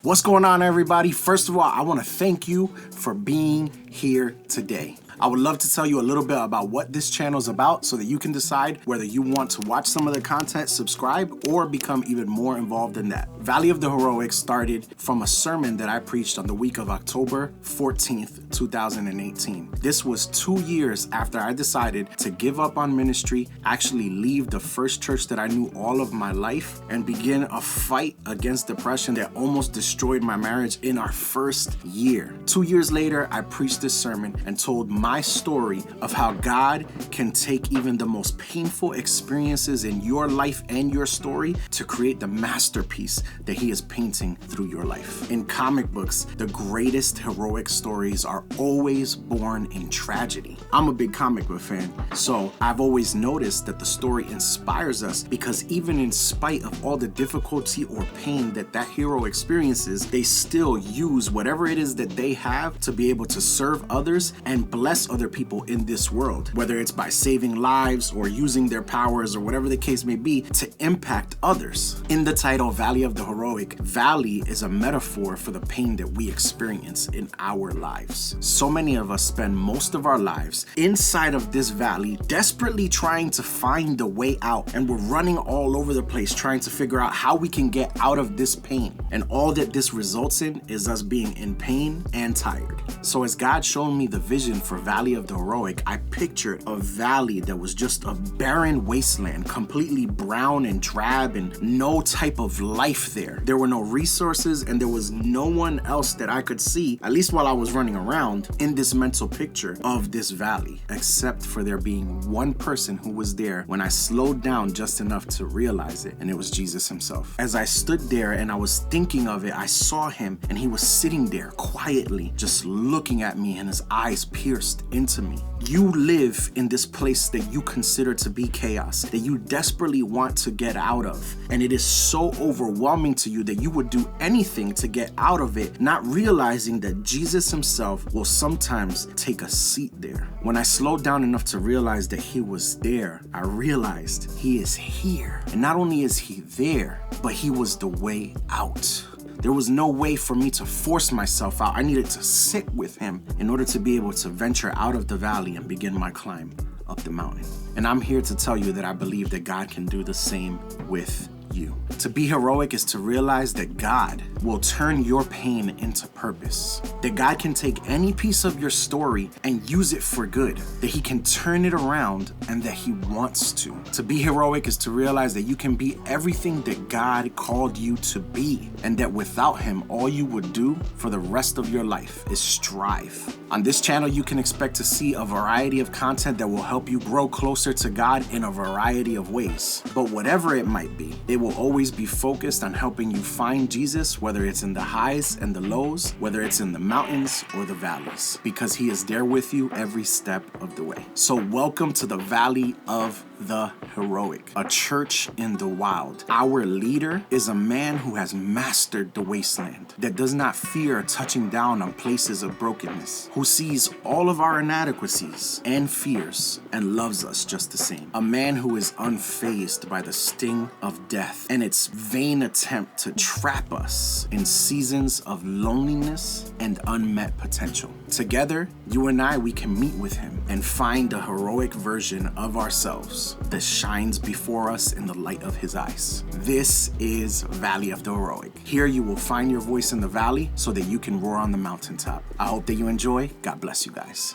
What's going on, everybody? First of all, I want to thank you for being here today. I would love to tell you a little bit about what this channel is about so that you can decide whether you want to watch some of the content, subscribe, or become even more involved in that. Valley of the Heroic started from a sermon that I preached on the week of October 14th, 2018. This was 2 years after I decided to give up on ministry, actually leave the first church that I knew all of my life, and begin a fight against depression that almost destroyed my marriage in our first year. 2 years later, I preached this sermon and told my story of how God can take even the most painful experiences in your life and your story to create the masterpiece that He is painting through your life. In comic books, the greatest heroic stories are always born in tragedy. I'm a big comic book fan, so I've always noticed that the story inspires us because even in spite of all the difficulty or pain that hero experiences, they still use whatever it is that they have to be able to serve others and bless other people in this world, whether it's by saving lives or using their powers or whatever the case may be to impact others. In the title Valley of the Heroic, valley is a metaphor for the pain that we experience in our lives. So many of us spend most of our lives inside of this valley, desperately trying to find the way out, and we're running all over the place trying to figure out how we can get out of this pain. And all that this results in is us being in pain and tired. So as God showed me the vision for Valley of the Heroic, I pictured a valley that was just a barren wasteland, completely brown and drab and no type of life there. There were no resources and there was no one else that I could see, at least while I was running around, in this mental picture of this valley, except for there being one person who was there when I slowed down just enough to realize it, and it was Jesus Himself. As I stood there and I was thinking of it, I saw Him and He was sitting there quietly, just looking at me, and His eyes pierced into me. You live in this place that you consider to be chaos, that you desperately want to get out of, and it is so overwhelming to you that you would do anything to get out of it, not realizing that Jesus Himself will sometimes take a seat there. When I slowed down enough to realize that He was there, I realized He is here. And not only is He there, but He was the way out. There was no way for me to force myself out. I needed to sit with Him in order to be able to venture out of the valley and begin my climb up the mountain. And I'm here to tell you that I believe that God can do the same with you. To be heroic is to realize that God will turn your pain into purpose. That God can take any piece of your story and use it for good. That He can turn it around and that He wants to. To be heroic is to realize that you can be everything that God called you to be, and that without Him, all you would do for the rest of your life is strive. On this channel, you can expect to see a variety of content that will help you grow closer to God in a variety of ways. But whatever it might be, it will always be focused on helping you find Jesus, whether it's in the highs and the lows, whether it's in the mountains or the valleys, because He is there with you every step of the way. So welcome to the Valley of the Heroic, a church in the wild. Our leader is a man who has mastered the wasteland, that does not fear touching down on places of brokenness, who sees all of our inadequacies and fears and loves us just the same. A man who is unfazed by the sting of death and its vain attempt to trap us in seasons of loneliness and unmet potential. Together, you and I, we can meet with Him and find a heroic version of ourselves that shines before us in the light of His eyes. This is Valley of the Heroic. Here you will find your voice in the valley so that you can roar on the mountaintop. I hope that you enjoy. God bless you guys.